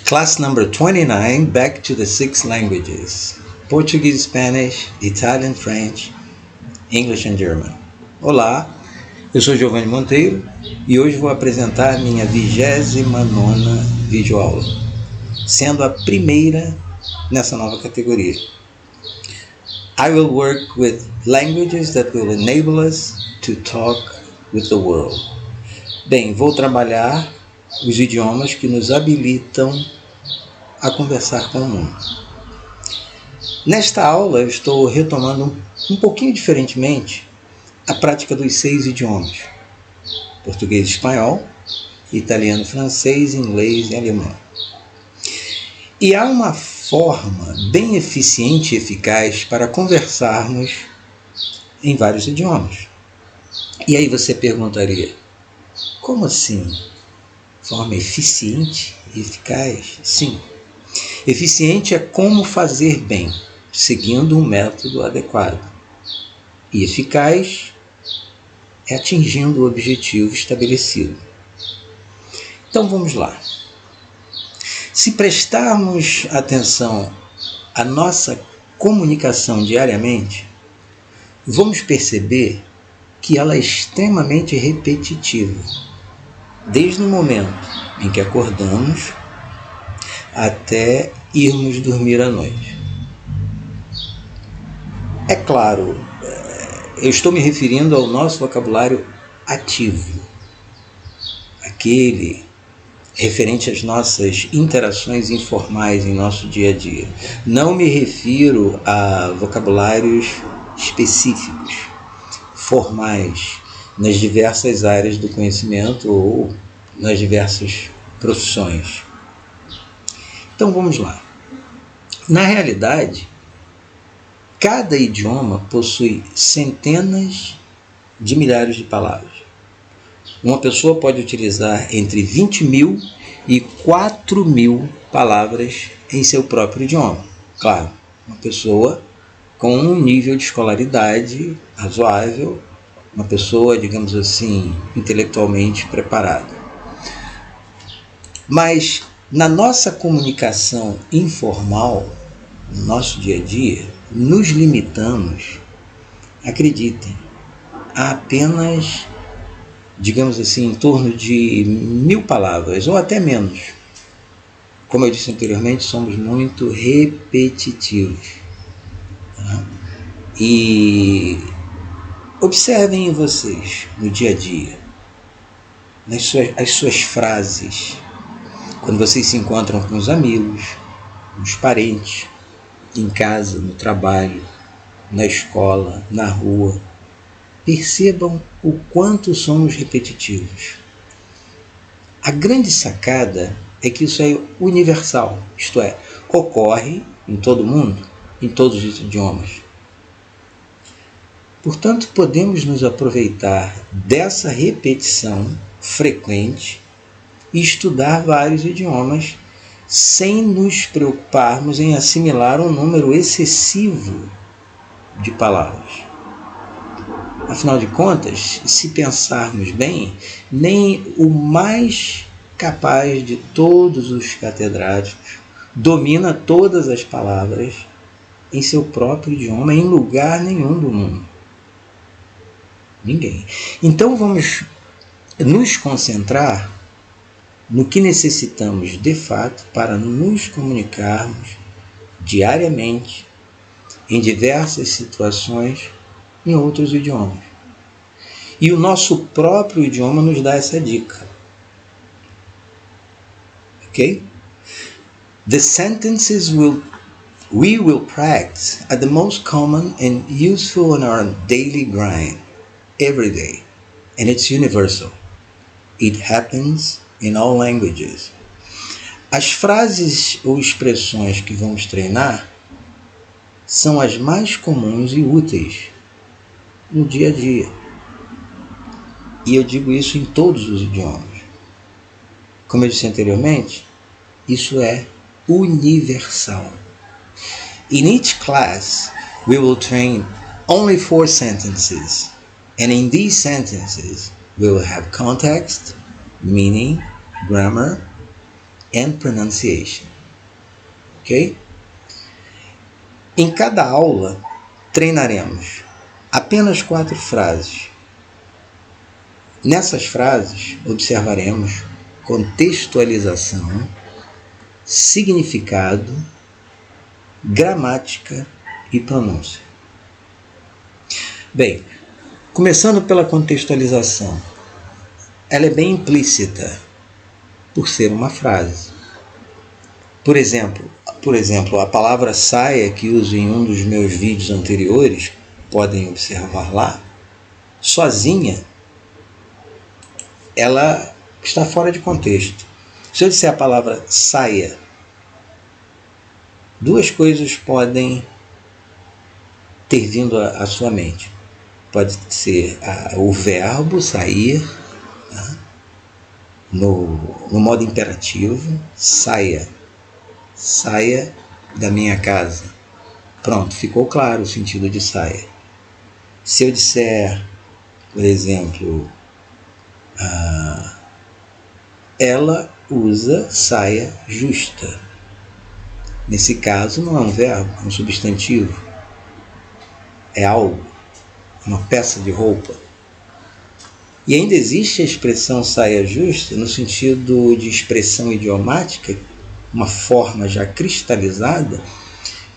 Class number 29, back to the 6 languages. Portuguese, Spanish, Italian, French, English and German. Olá, eu sou Giovanni Monteiro e hoje vou apresentar minha 29ª videoaula, sendo a primeira nessa nova categoria. I will work with languages that will enable us to talk with the world. Bem, vou trabalhar os idiomas que nos habilitam a conversar com o mundo. Nesta aula eu estou retomando um pouquinho diferentemente a prática dos 6 idiomas: português, espanhol, italiano, francês, inglês e alemão. E há uma forma bem eficiente e eficaz para conversarmos em vários idiomas. E aí você perguntaria, como assim? Forma eficiente e eficaz? Sim. Eficiente é como fazer bem, seguindo um método adequado. E eficaz é atingindo o objetivo estabelecido. Então vamos lá. Se prestarmos atenção à nossa comunicação diariamente, vamos perceber que ela é extremamente repetitiva, desde o momento em que acordamos até irmos dormir à noite. É claro, eu estou me referindo ao nosso vocabulário ativo, aquele referente às nossas interações informais em nosso dia a dia. Não me refiro a vocabulários específicos, formais, nas diversas áreas do conhecimento ou nas diversas profissões. Então vamos lá. Na realidade, cada idioma possui centenas de milhares de palavras. Uma pessoa pode utilizar entre 20.000 e 4.000 palavras em seu próprio idioma. Claro, uma pessoa com um nível de escolaridade razoável, uma pessoa, digamos assim, intelectualmente preparada. Mas na nossa comunicação informal, no nosso dia a dia, nos limitamos, acreditem, a apenas, digamos assim, em torno de 1.000 palavras, ou até menos. Como eu disse anteriormente, somos muito repetitivos. Tá? E observem em vocês, no dia a dia, as suas frases, quando vocês se encontram com os amigos, com os parentes, em casa, no trabalho, na escola, na rua. Percebam o quanto somos repetitivos. A grande sacada é que isso é universal, isto é, ocorre em todo mundo, em todos os idiomas. Portanto, podemos nos aproveitar dessa repetição frequente e estudar vários idiomas sem nos preocuparmos em assimilar um número excessivo de palavras. Afinal de contas, se pensarmos bem, nem o mais capaz de todos os catedráticos domina todas as palavras em seu próprio idioma em lugar nenhum do mundo. Ninguém. Então vamos nos concentrar no que necessitamos de fato para nos comunicarmos diariamente em diversas situações em outros idiomas. E o nosso próprio idioma nos dá essa dica. Ok? The sentences we will practice are the most common and useful in our daily grind, every day. And it's universal. It happens in all languages. As frases ou expressões que vamos treinar são as mais comuns e úteis no dia a dia. E eu digo isso em todos os idiomas. Como eu disse anteriormente, isso é universal. In each class, we will train only 4 sentences. And in these sentences, we will have context, meaning, grammar, and pronunciation. Ok? Em cada aula, treinaremos apenas 4 frases. Nessas frases, observaremos contextualização, significado, gramática e pronúncia. Bem, começando pela contextualização, ela é bem implícita por ser uma frase. Por exemplo, a palavra saia, que uso em um dos meus vídeos anteriores, podem observar lá, sozinha, ela está fora de contexto. Se eu disser a palavra saia, 2 coisas podem ter vindo à sua mente. Pode ser o verbo sair, tá? no modo imperativo, saia da minha casa. Pronto, ficou claro o sentido de saia. Se eu disser, por exemplo, ela usa saia justa. Nesse caso não é um verbo, é um substantivo. É algo, uma peça de roupa. E ainda existe a expressão saia justa no sentido de expressão idiomática, uma forma já cristalizada,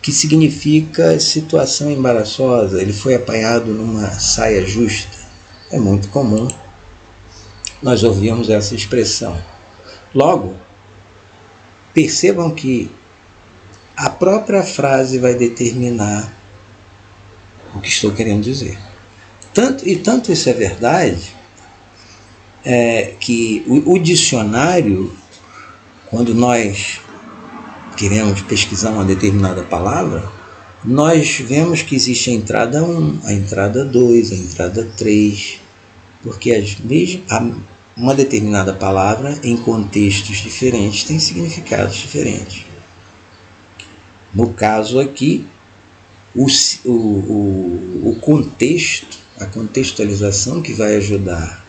que significa situação embaraçosa. Ele foi apanhado numa saia justa. É muito comum nós ouvirmos essa expressão. Logo, percebam que a própria frase vai determinar o que estou querendo dizer. Tanto isso é verdade, que o dicionário, quando nós queremos pesquisar uma determinada palavra, nós vemos que existe a entrada 1, a entrada 2, a entrada 3, porque uma determinada palavra, em contextos diferentes, tem significados diferentes. No caso aqui, o contexto, a contextualização que vai ajudar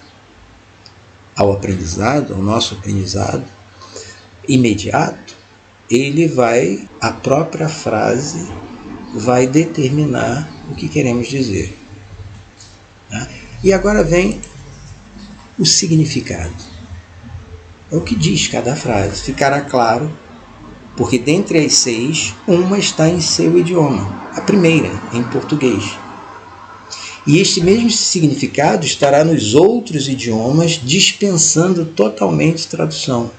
ao aprendizado, ao nosso aprendizado imediato, a própria frase vai determinar o que queremos dizer. Tá? E agora vem o significado. É o que diz cada frase. Ficará claro, porque dentre as 6, uma está em seu idioma. A primeira, em português. E este mesmo significado estará nos outros idiomas, dispensando totalmente tradução.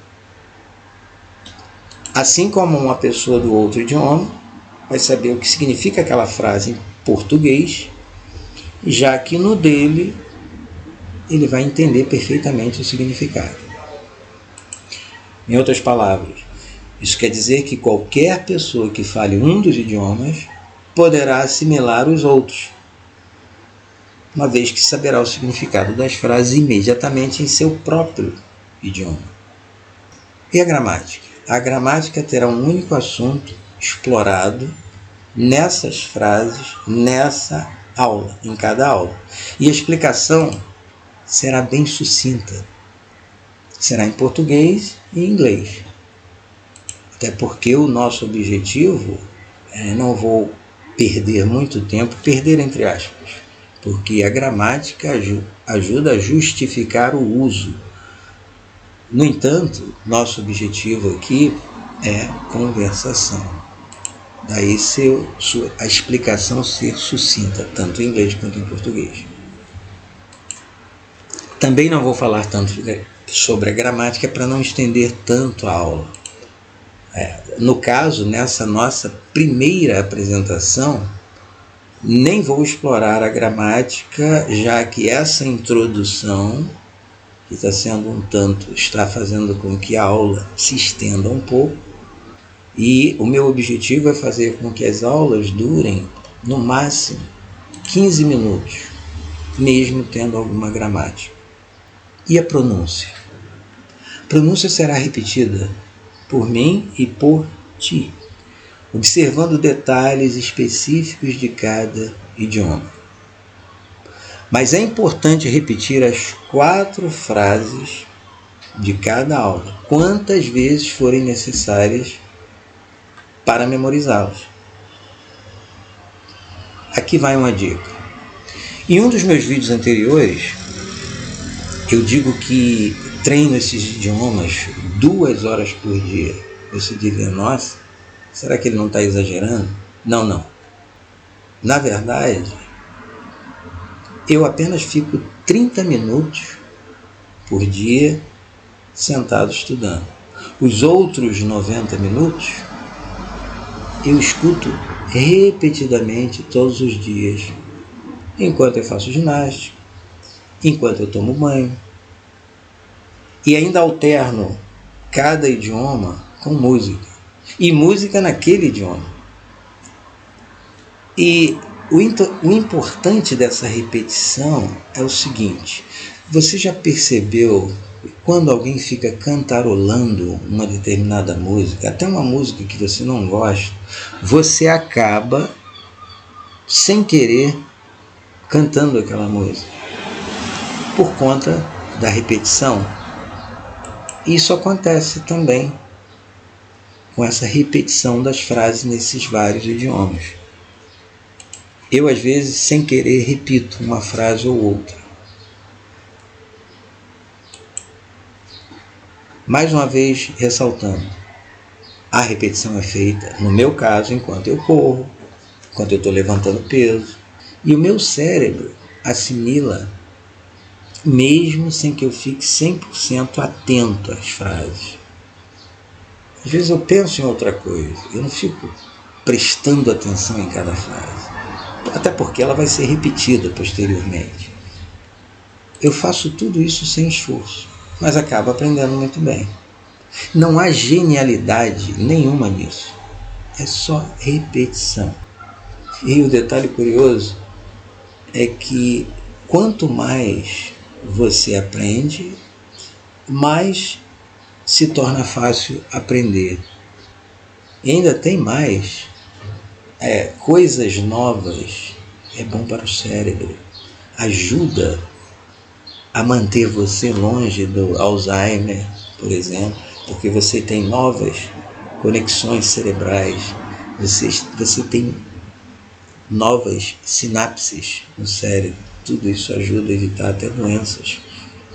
Assim como uma pessoa do outro idioma vai saber o que significa aquela frase em português, já que no dele ele vai entender perfeitamente o significado. Em outras palavras, isso quer dizer que qualquer pessoa que fale um dos idiomas poderá assimilar os outros, uma vez que saberá o significado das frases imediatamente em seu próprio idioma. E a gramática? A gramática terá um único assunto explorado nessas frases, nessa aula, em cada aula. E a explicação será bem sucinta. Será em português e inglês. Até porque o nosso objetivo, não vou perder muito tempo, perder entre aspas, porque a gramática ajuda a justificar o uso. No entanto, nosso objetivo aqui é conversação. Daí a explicação ser sucinta, tanto em inglês quanto em português. Também não vou falar tanto sobre a gramática para não estender tanto a aula. No caso, nessa nossa primeira apresentação, nem vou explorar a gramática, já que essa introdução, que está fazendo com que a aula se estenda um pouco, e o meu objetivo é fazer com que as aulas durem, no máximo, 15 minutos, mesmo tendo alguma gramática. E a pronúncia? A pronúncia será repetida por mim e por ti, observando detalhes específicos de cada idioma. Mas é importante repetir as 4 frases de cada aula, quantas vezes forem necessárias para memorizá-los. Aqui vai uma dica. Em um dos meus vídeos anteriores, eu digo que treino esses idiomas 2 horas por dia. Você diria, nossa, será que ele não está exagerando? Não. Na verdade, eu apenas fico 30 minutos por dia sentado estudando. Os outros 90 minutos eu escuto repetidamente todos os dias, enquanto eu faço ginástica, enquanto eu tomo banho, e ainda alterno cada idioma com música, e música naquele idioma. E o importante dessa repetição é o seguinte: você já percebeu quando alguém fica cantarolando uma determinada música, até uma música que você não gosta, você acaba, sem querer, cantando aquela música, por conta da repetição? Isso acontece também com essa repetição das frases nesses vários idiomas. Eu, às vezes, sem querer, repito uma frase ou outra. Mais uma vez, ressaltando, a repetição é feita, no meu caso, enquanto eu corro, enquanto eu estou levantando peso. E o meu cérebro assimila, mesmo sem que eu fique 100% atento às frases. Às vezes eu penso em outra coisa, eu não fico prestando atenção em cada frase, até porque ela vai ser repetida posteriormente. Eu faço tudo isso sem esforço, mas acabo aprendendo muito bem. Não há genialidade nenhuma nisso, é só repetição. E o detalhe curioso é que quanto mais você aprende, mais se torna fácil aprender. E ainda tem mais, coisas novas é bom para o cérebro, ajuda a manter você longe do Alzheimer, por exemplo, porque você tem novas conexões cerebrais, você tem novas sinapses no cérebro. Tudo isso ajuda a evitar até doenças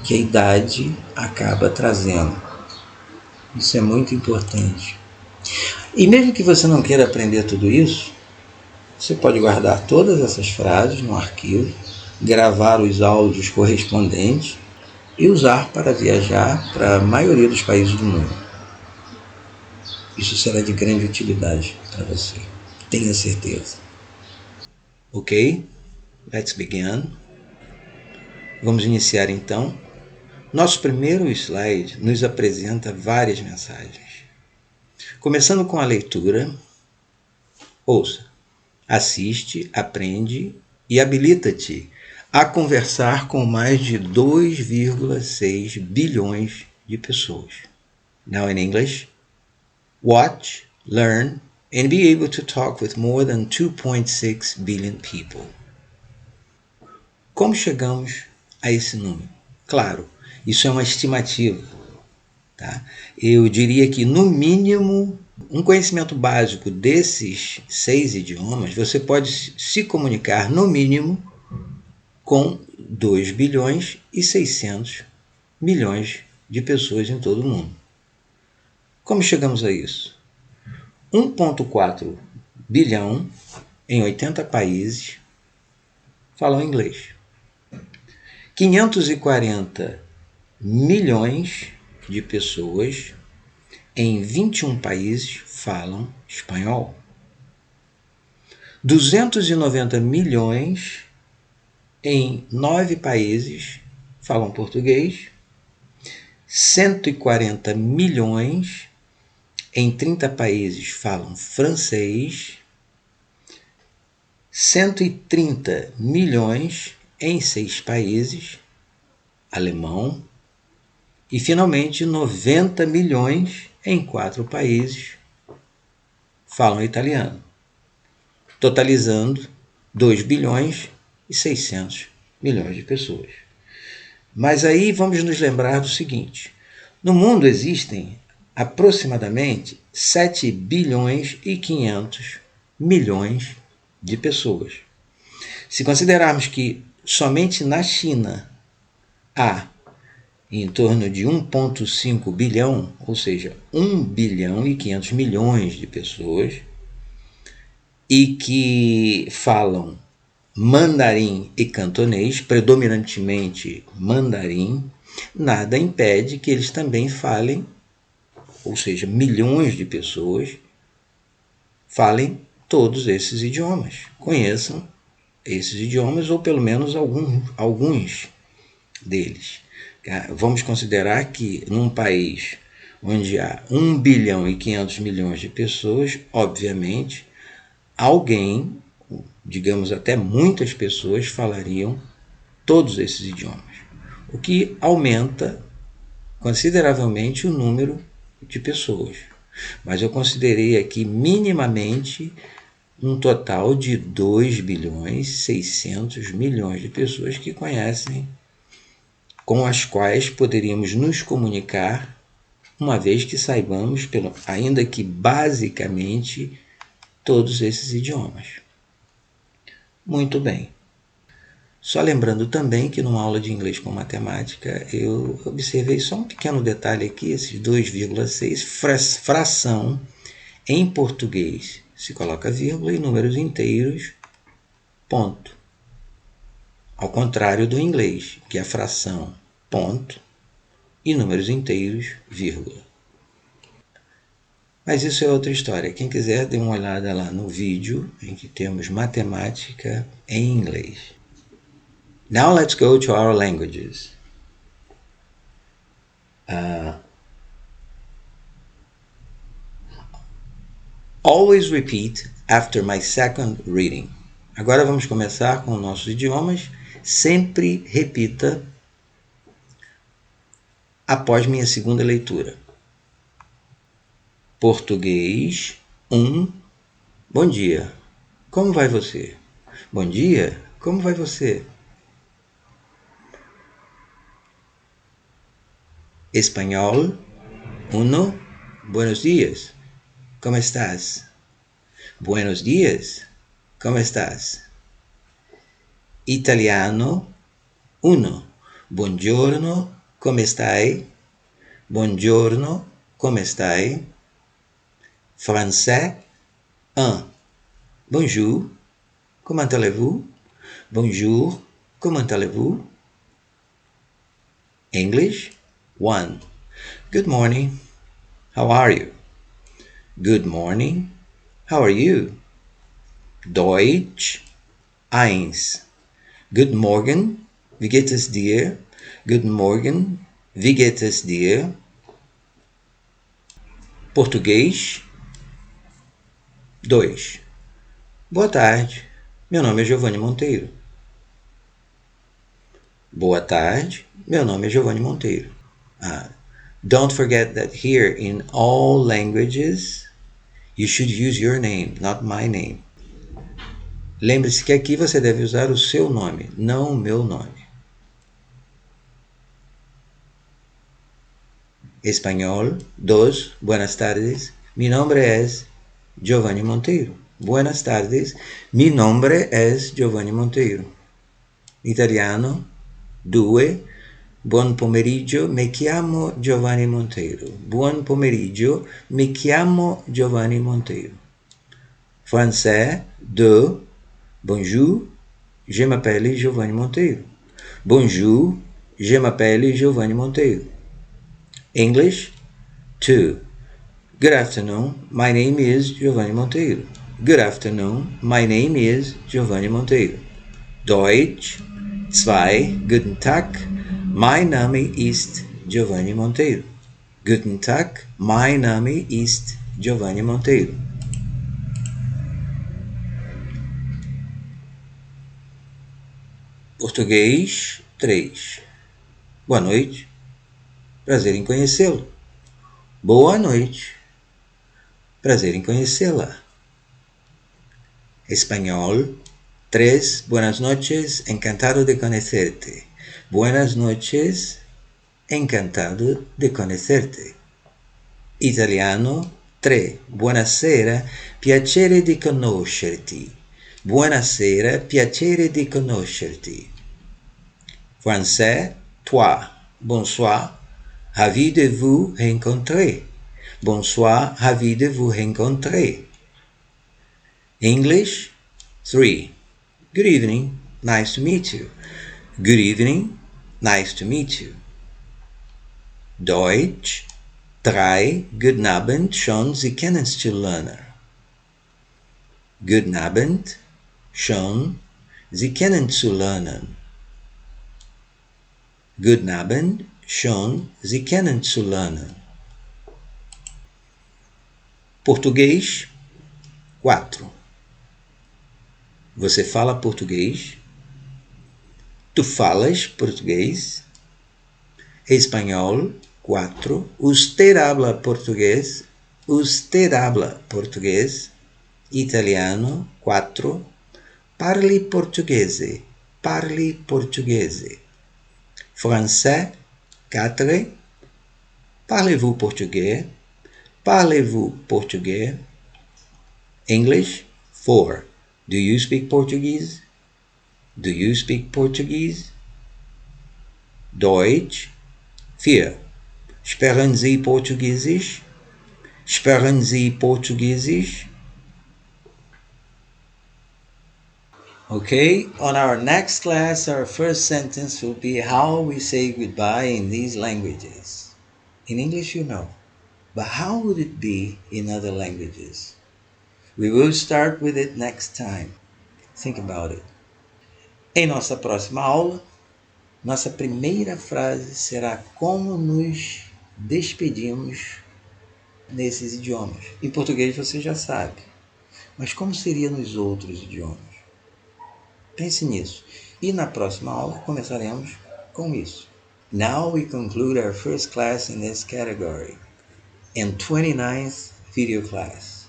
que a idade acaba trazendo. Isso é muito importante. E mesmo que você não queira aprender tudo isso, você pode guardar todas essas frases no arquivo, gravar os áudios correspondentes e usar para viajar para a maioria dos países do mundo. Isso será de grande utilidade para você, tenha certeza. Ok? Let's begin. Vamos iniciar então. Nosso primeiro slide nos apresenta várias mensagens. Começando com a leitura, ouça, assiste, aprende e habilita-te a conversar com mais de 2,6 bilhões de pessoas. Now in English, watch, learn, and be able to talk with more than 2.6 billion people. Como chegamos a esse número? Claro, isso é uma estimativa. Tá? Eu diria que, no mínimo, um conhecimento básico desses 6 idiomas, você pode se comunicar, no mínimo, com 2 bilhões e 600 milhões de pessoas em todo o mundo. Como chegamos a isso? 1,4 bilhão em 80 países falam inglês. 540 milhões de pessoas em 21 países falam espanhol. 290 milhões em 9 países falam português. 140 milhões em 30 países falam francês. 130 milhões em 6 países, alemão. E, finalmente, 90 milhões em 4 países falam italiano, totalizando 2 bilhões e 600 milhões de pessoas. Mas aí vamos nos lembrar do seguinte: No mundo existem aproximadamente 7 bilhões e 500 milhões de pessoas. Se considerarmos que somente na China há em torno de 1,5 bilhão, ou seja, 1 bilhão e 500 milhões de pessoas, e que falam mandarim e cantonês, predominantemente mandarim, nada impede que eles também falem, ou seja, milhões de pessoas falem todos esses idiomas, conheçam esses idiomas ou pelo menos alguns deles. Vamos considerar que num país onde há 1 bilhão e 500 milhões de pessoas, obviamente, alguém, digamos até muitas pessoas, falariam todos esses idiomas, o que aumenta consideravelmente o número de pessoas. Mas eu considerei aqui minimamente um total de 2 bilhões e 600 milhões de pessoas que conhecem, com as quais poderíamos nos comunicar, uma vez que saibamos, ainda que basicamente, todos esses idiomas. Muito bem. Só lembrando também que numa aula de inglês com matemática eu observei só um pequeno detalhe aqui, esses 2,6, fração em português se coloca vírgula e números inteiros, ponto. Ao contrário do inglês, que é fração, ponto, e números inteiros, vírgula. Mas isso é outra história. Quem quiser, dê uma olhada lá no vídeo em que temos matemática em inglês. Now let's go to our languages. Always repeat after my second reading. Agora vamos começar com nossos idiomas. Sempre repita após minha segunda leitura. Português 1. Bom dia. Como vai você? Bom dia. Como vai você? Espanhol 1. Buenos días. ¿Cómo estás? Buenos días. ¿Cómo estás? Italiano 1. Buongiorno. ¿Cómo stai? Buongiorno. ¿Cómo stai? Français 1. Bonjour. Comment allez-vous? Bonjour. Comment allez-vous? English 1. Good morning. How are you? Good morning. How are you? Deutsch 1. Good Morgen. Wie geht es dir? Good Morgen. Wie geht es dir? Português 2. Boa tarde. Meu nome é Giovanni Monteiro. Boa tarde. Meu nome é Giovanni Monteiro. Don't forget that here in all languages you should use your name, not my name. Lembre-se que aqui você deve usar o seu nome, não o meu nome. Espanhol 2. Buenas tardes. Mi nombre es Giovanni Monteiro. Buenas tardes. Mi nombre es Giovanni Monteiro. Italiano 2. Buon pomeriggio, mi chiamo Giovanni Monteiro. Buon pomeriggio, mi chiamo Giovanni Monteiro. Français 2. Bonjour, je m'appelle Giovanni Monteiro. Bonjour, je m'appelle Giovanni Monteiro. English 2. Good afternoon, my name is Giovanni Monteiro. Good afternoon, my name is Giovanni Monteiro. Deutsch 2. Guten Tag, mein Name ist Giovanni Monteiro. Guten Tag, mein Name ist Giovanni Monteiro. Português 3. Boa noite. Prazer em conhecê-lo. Boa noite. Prazer em conhecê-la. Espanhol 3. Buenas noches. Encantado de conhecerte. Buenas noches. encantado de conhecerte. Italiano 3. Buonasera, piacere di conoscerti. Buonasera, piacere di conoscerti. Français 3. Bonsoir, ravi de vous rencontrer. Bonsoir, ravi de vous rencontrer. English 3. Good evening, nice to meet you. Good evening, nice to meet you. Deutsch 3. Guten Abend, schön, Sie kennen's lernen. Guten Abend, schön, Sie kennen's lernen. Guten Abend, schön, Sie kennen's lernen. Português 4. Você fala português? Tu falas português? Espanhol 4. Usted habla português? Usted habla português? Italiano 4. Parli portuguese? Parli portuguese? Français 4. Parlez-vous português? Parlez-vous português? English 4. Do you speak Portuguese? Do you speak Portuguese? Deutsch 4. Sprechen Sie Portugiesisch? Sprechen Sie Portugiesisch? Okay, on our next class, our first sentence will be how we say goodbye in these languages. In English, you know, but how would it be in other languages? We will start with it next time. Think about it. Em nossa próxima aula, nossa primeira frase será como nos despedimos nesses idiomas. Em português você já sabe, mas como seria nos outros idiomas? Pense nisso. E na próxima aula começaremos com isso. Now we conclude our first class in this category and 29th video class.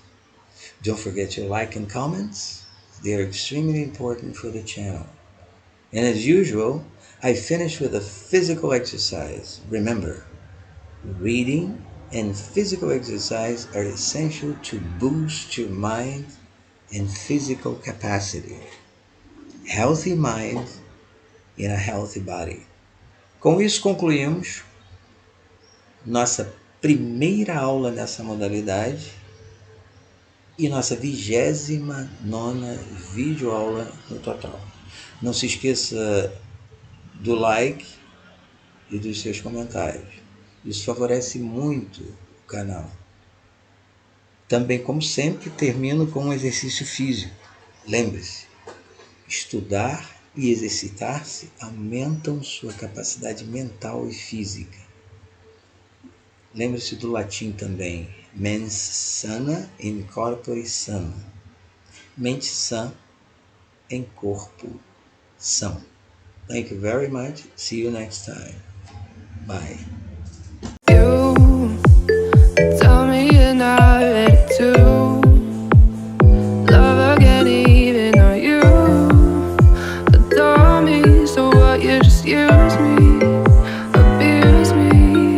Don't forget your like and comments. They are extremely important for the channel. And as usual, I finish with a physical exercise. Remember, reading and physical exercise are essential to boost your mind and physical capacity. Healthy mind in a healthy body. Com isso concluímos nossa primeira aula nessa modalidade e nossa 29ª videoaula no total. Não se esqueça do like e dos seus comentários. Isso favorece muito o canal. Também, como sempre, termino com um exercício físico. Lembre-se, estudar e exercitar-se aumentam sua capacidade mental e física. Lembre-se do latim também. Mens sana in corpore sano. Mente sã em corpo são. Thank you very much. See you next time. Bye. You tell me you're not ready to love again, even though you adore me. So what, you just use me, abuse me.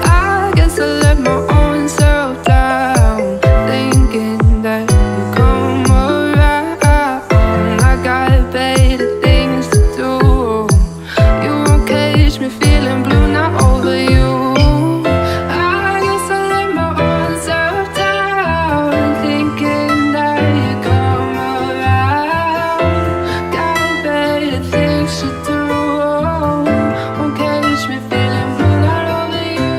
I guess I let my own self down, thinking that you come around. I got better things to do. You won't catch me feeling blue, not over you. I guess I let my own self down, thinking that you come around. Got better things to do. Won't catch me feeling blue, not over you.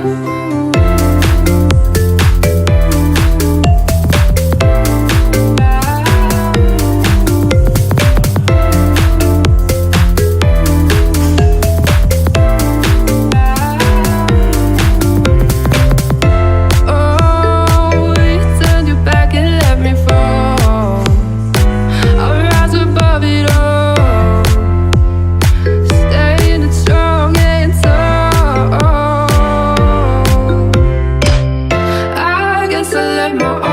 Oh, you turned your back and let me fall. I'll rise above it all, staying strong and tall. I guess I let my